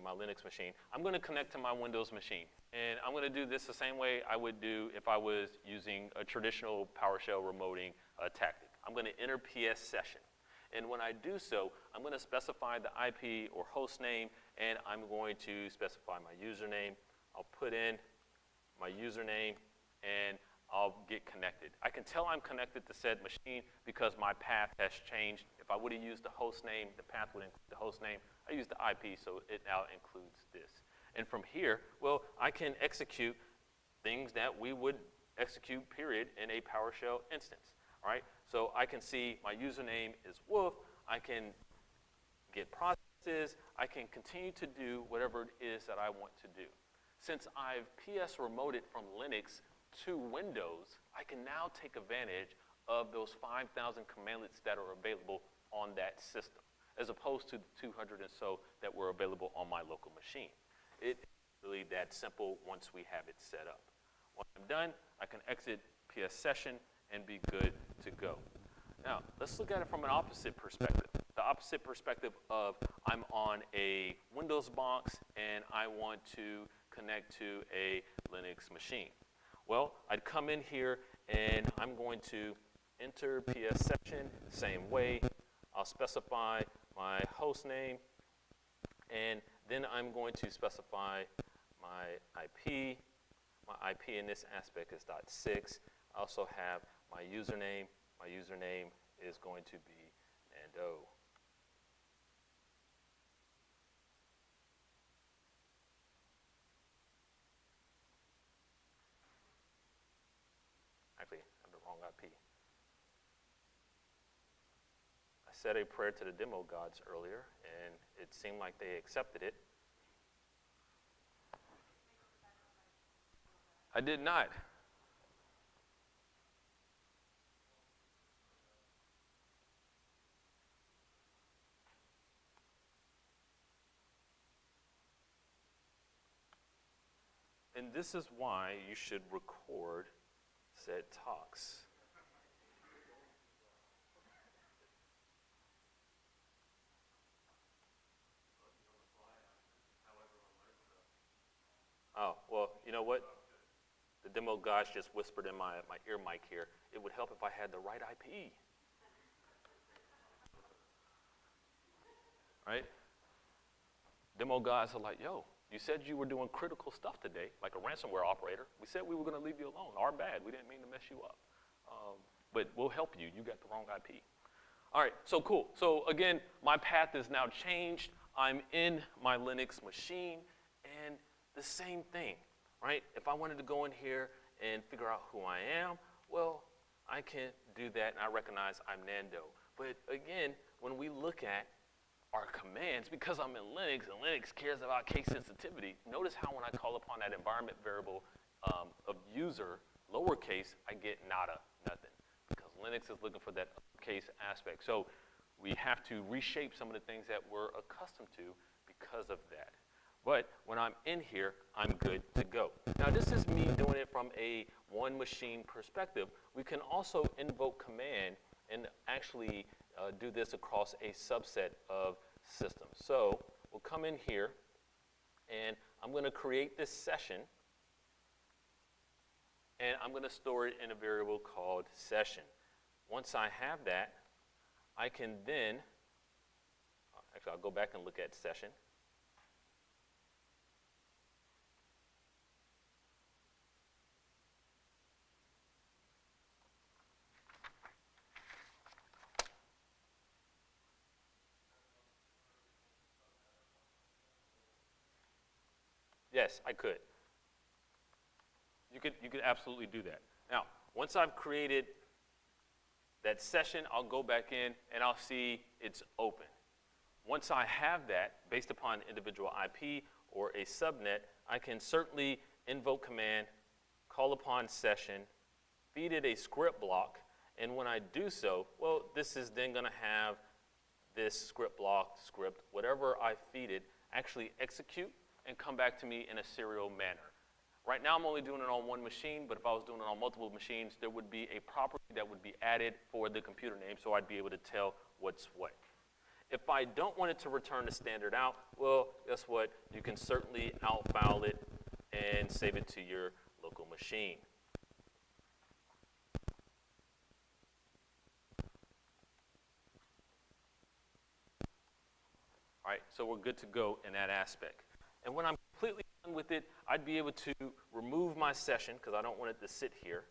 [SPEAKER 1] my Linux machine. I'm going to connect to my Windows machine. And I'm going to do this the same way I would do if I was using a traditional PowerShell remoting tactic. I'm going to enter PS session. And when I do so, I'm going to specify the IP or host name, and I'm going to specify my username. I'll put in my username, and I'll get connected. I can tell I'm connected to said machine because my path has changed. If I would have used the host name, the path would include the host name. I used the IP, so it now includes this. And from here, well, I can execute things that we would execute, period, in a PowerShell instance. All right? So I can see my username is Wolf. I can get processes. I can continue to do whatever it is that I want to do. Since I've PS remoted from Linux to Windows, I can now take advantage of those 5,000 commandlets that are available on that system, as opposed to the 200 and so that were available on my local machine. It's really that simple once we have it set up. When I'm done, I can exit PS session and be good to go. Now, let's look at it from an opposite perspective. The opposite perspective of I'm on a Windows box and I want to connect to a Linux machine. Well, I'd come in here and I'm going to enter PS session, same way. I'll specify my host name, and then I'm going to specify my IP. My IP in this aspect is .6. I also have my username. My username is going to be Nando. Actually, I have the wrong IP. I said a prayer to the demo gods earlier, and it seemed like they accepted it. I did not. And this is why you should record said talks. Oh, well, you know what? The demo guys just whispered in my ear mic here. It would help if I had the right IP. Right? Demo guys are like, yo, you said you were doing critical stuff today, like a ransomware operator. We said we were going to leave you alone. Our bad. We didn't mean to mess you up. But we'll help you. You got the wrong IP. All right, so cool. So again, my path is now changed. I'm in my Linux machine, and the same thing, right? If I wanted to go in here and figure out who I am, well, I can do that, and I recognize I'm Nando. But again, when we look at our commands, because I'm in Linux, and Linux cares about case sensitivity, notice how when I call upon that environment variable of user, lowercase, I get nada, nothing, because Linux is looking for that uppercase aspect. So we have to reshape some of the things that we're accustomed to because of that. But when I'm in here, I'm good to go. Now, this is me doing it from a one machine perspective. We can also invoke command and actually do this across a subset of systems. So we'll come in here, and I'm going to create this session, and I'm going to store it in a variable called session. Once I have that, I can then, actually I'll go back and look at session. Yes, I could. You could absolutely do that. Now, once I've created that session, I'll go back in and I'll see it's open. Once I have that, based upon individual IP or a subnet, I can certainly invoke command, call upon session, feed it a script block, and when I do so, well, this is then going to have this script block, script, whatever I feed it, actually execute and come back to me in a serial manner. Right now I'm only doing it on one machine, but if I was doing it on multiple machines, there would be a property that would be added for the computer name, so I'd be able to tell what's what. If I don't want it to return the standard out, well, guess what? You can certainly outfile it and save it to your local machine. All right, so we're good to go in that aspect. And when I'm completely done with it, I'd be able to remove my session because I don't want it to sit here.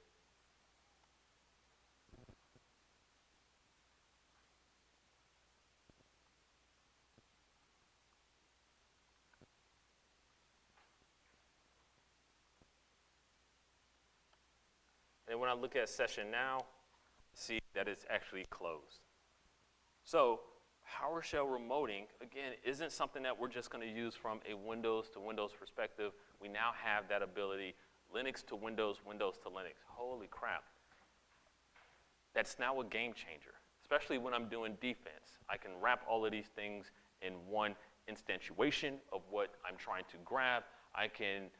[SPEAKER 1] And when I look at session now, see that it's actually closed. So PowerShell remoting, again, isn't something that we're just going to use from a Windows to Windows perspective. We now have that ability, Linux to Windows, Windows to Linux. Holy crap. That's now a game changer, especially when I'm doing defense. I can wrap all of these things in one instantiation of what I'm trying to grab. I can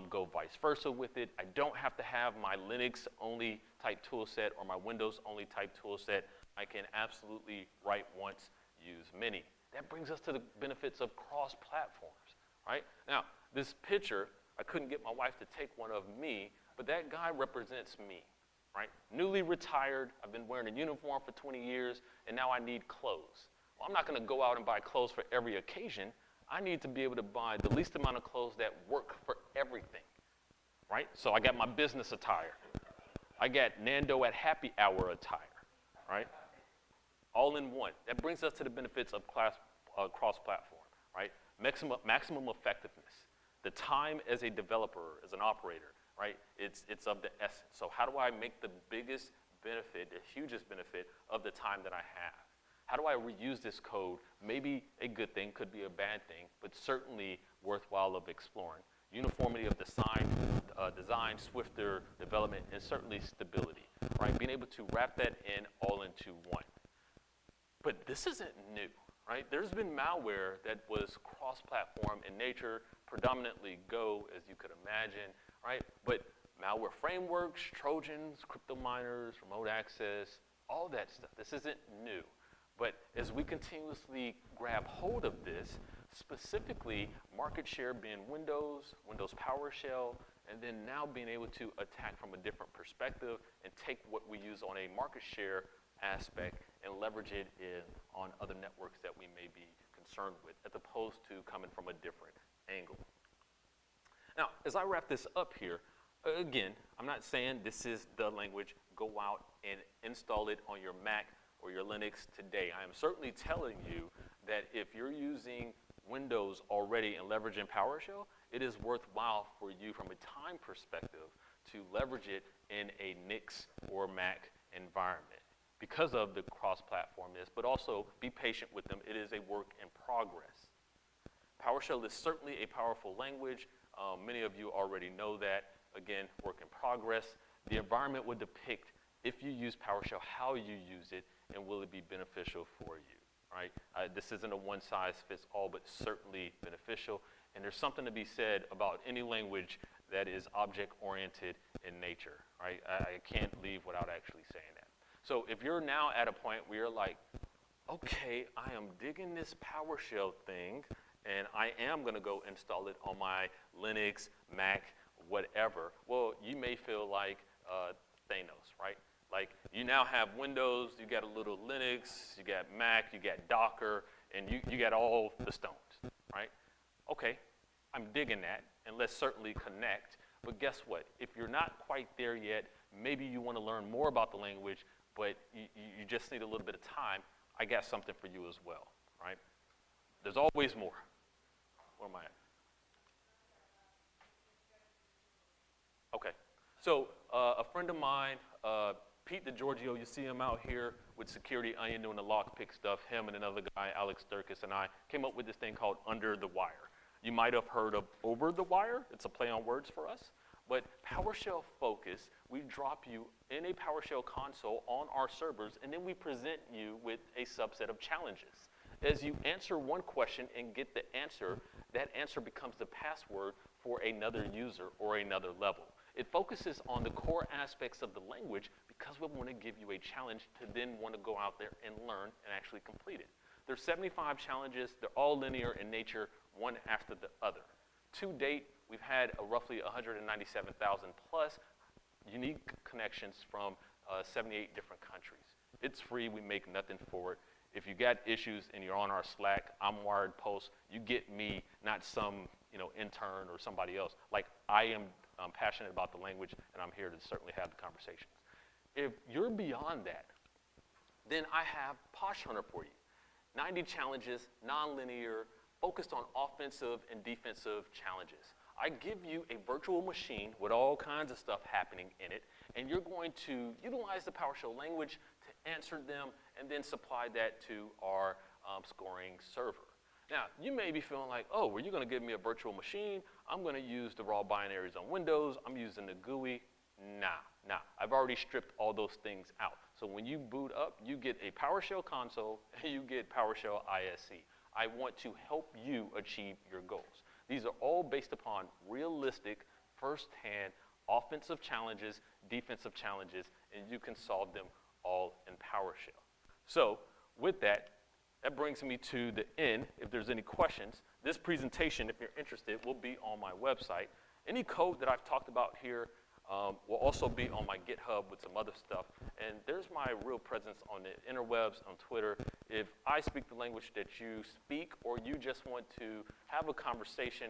[SPEAKER 1] go vice versa with it. I don't have to have my Linux only type tool set or my Windows only type tool set. I can absolutely write once, use many. That brings us to the benefits of cross-platforms, right? Now, this picture, I couldn't get my wife to take one of me, but that guy represents me, right? Newly retired, I've been wearing a uniform for 20 years, and now I need clothes. Well, I'm not gonna go out and buy clothes for every occasion. I need to be able to buy the least amount of clothes that work for everything, right? So I got my business attire. I got Nando at happy hour attire, right? All in one. That brings us to the benefits of cross-platform, right? Maximum effectiveness. The time as a developer, as an operator, right? It's of the essence. So how do I make the biggest benefit, the hugest benefit of the time that I have? How do I reuse this code? Maybe a good thing, could be a bad thing, but certainly worthwhile of exploring. Uniformity of design, swifter development, and certainly stability, right? Being able to wrap that in all into one. But this isn't new, right? There's been malware that was cross-platform in nature predominantly Go, as you could imagine, right? But malware frameworks, Trojans, crypto miners, remote access, all that stuff. This isn't new. But as we continuously grab hold of this, specifically market share being Windows, Windows PowerShell, and then now being able to attack from a different perspective and take what we use on a market share aspect and leverage it on other networks that we may be concerned with, as opposed to coming from a different angle. Now, as I wrap this up here, again, I'm not saying this is the language. Go out and install it on your Mac or your Linux today. I am certainly telling you that if you're using Windows already and leveraging PowerShell, it is worthwhile for you from a time perspective to leverage it in a Nix or Mac environment because of the cross-platformness, but also be patient with them. It is a work in progress. PowerShell is certainly a powerful language. Many of you already know that. Again, work in progress. The environment would depict, if you use PowerShell, how you use it, and will it be beneficial for you, right? This isn't a one-size-fits-all, but certainly beneficial. And there's something to be said about any language that is object-oriented in nature, right? I can't leave without actually saying that. So if you're now at a point where you're like, okay, I am digging this PowerShell thing, and I am going to go install it on my Linux, Mac, whatever, well, you may feel like Thanos, right? Like, you now have Windows, you got a little Linux, you got Mac, you got Docker, and you got all the stones, right? Okay, I'm digging that, and let's certainly connect. But guess what? If you're not quite there yet, maybe you want to learn more about the language, but you just need a little bit of time, I got something for you as well, right? There's always more. Where am I at? Okay. So a friend of mine, Pete DeGiorgio, you see him out here with Security Onion doing the lockpick stuff. Him and another guy, Alex Sturkis, and I came up with this thing called Under the Wire. You might have heard of Over the Wire. It's a play on words for us. But PowerShell Focus, we drop you in a PowerShell console on our servers, and then we present you with a subset of challenges. As you answer one question and get the answer, that answer becomes the password for another user or another level. It focuses on the core aspects of the language because we want to give you a challenge to then want to go out there and learn and actually complete it. There's 75 challenges. They're all linear in nature, one after the other. To date, we've had roughly 197,000 plus unique connections from 78 different countries. It's free. We make nothing for it. If you got issues and you're on our Slack, I'm Wired Post, you get me, not some intern or somebody else. Like, I am passionate about the language, and I'm here to certainly have the conversations. If you're beyond that, then I have Posh Hunter for you. 90 challenges, non-linear, focused on offensive and defensive challenges. I give you a virtual machine with all kinds of stuff happening in it, and you're going to utilize the PowerShell language to answer them and then supply that to our scoring server. Now, you may be feeling like, oh, well, you're going to give me a virtual machine. I'm going to use the raw binaries on Windows. I'm using the GUI. Nah. I've already stripped all those things out. So when you boot up, you get a PowerShell console, and you get PowerShell ISC. I want to help you achieve your goals. These are all based upon realistic, first-hand, offensive challenges, defensive challenges, and you can solve them all in PowerShell. So with that, that brings me to the end. If there's any questions, this presentation, if you're interested, will be on my website. Any code that I've talked about here will also be on my GitHub with some other stuff. And there's my real presence on the interwebs, on Twitter. If I speak the language that you speak, or you just want to have a conversation,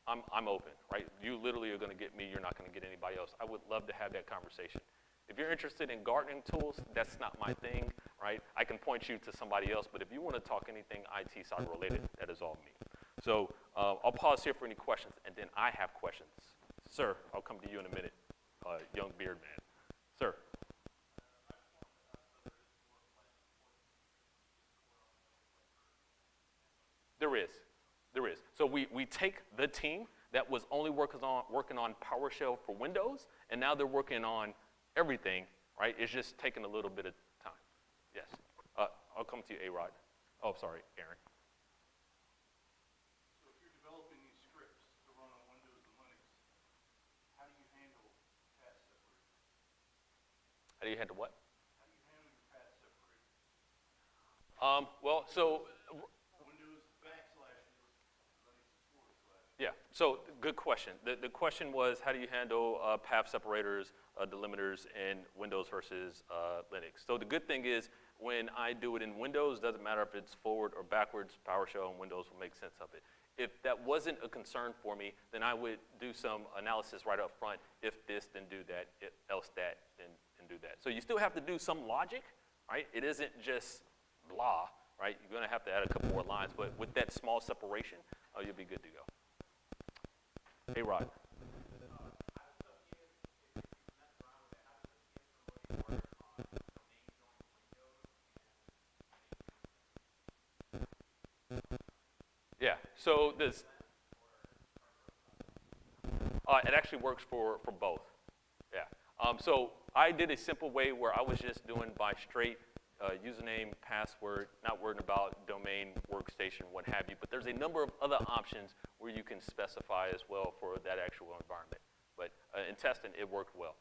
[SPEAKER 1] I'm open, right? You literally are going to get me. You're not going to get anybody else. I would love to have that conversation. If you're interested in gardening tools, that's not my thing, right? I can point you to somebody else, but if you want to talk anything IT side related, that is all me. So I'll pause here for any questions, and then I have questions. Sir, I'll come to you in a minute, young beard man. Sir. There is. So we take the team that was only working on PowerShell for Windows, and now they're working on everything, right? It's just taking a little bit of time. Yes. I'll come to you, A-Rod. Oh, sorry, Aaron.
[SPEAKER 2] So if you're developing these scripts,
[SPEAKER 1] How do you handle what? Well, so yeah, so good question. The question was, how do you handle path separators, delimiters in Windows versus Linux? So the good thing is, when I do it in Windows, doesn't matter if it's forward or backwards, PowerShell and Windows will make sense of it. If that wasn't a concern for me, then I would do some analysis right up front. If this, then do that. If else that, then do that. So you still have to do some logic, right? It isn't just blah, right? You're going to have to add a couple more lines, but with that small separation, you'll be good to go. Hey, Rod. Yeah, so this, it actually works for both. Yeah. So I did a simple way where I was just doing by straight username, password, not worrying about domain, workstation, what have you. But there's a number of other options where you can specify as well for that actual environment. But in testing, it worked well.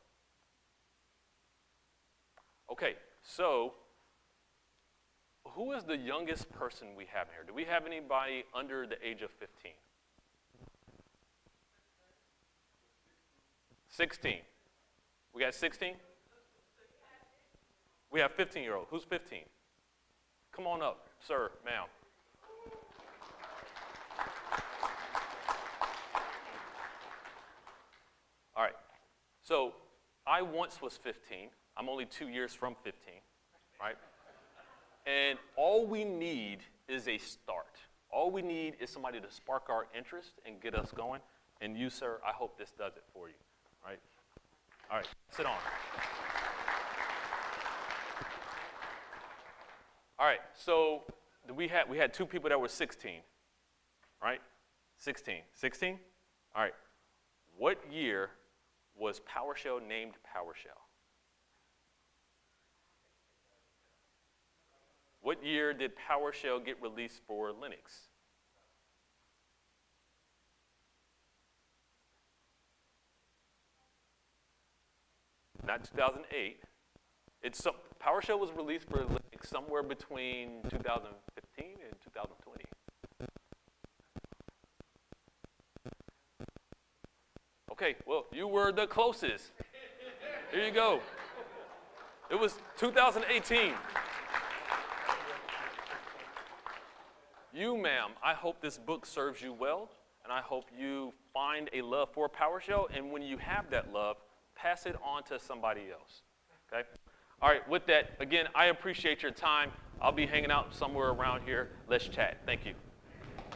[SPEAKER 1] Okay, so who is the youngest person we have in here? Do we have anybody under the age of 15? 16. We got 16? We have 15-year-old. Who's 15? Come on up, sir, ma'am. All right. So I once was 15. I'm only 2 years from 15, right? And all we need is a start. All we need is somebody to spark our interest and get us going. And you, sir, I hope this does it for you, right? All right, sit on. All right, so we had two people that were 16, right? 16. 16? All right. What year was PowerShell named PowerShell? What year did PowerShell get released for Linux? Not 2008. PowerShell was released for Linux somewhere between 2015 and 2020. Okay, well, you were the closest. Here you go. It was 2018. You, ma'am, I hope this book serves you well, and I hope you find a love for PowerShell, and when you have that love, pass it on to somebody else, okay? All right, with that, again, I appreciate your time. I'll be hanging out somewhere around here. Let's chat. Thank you.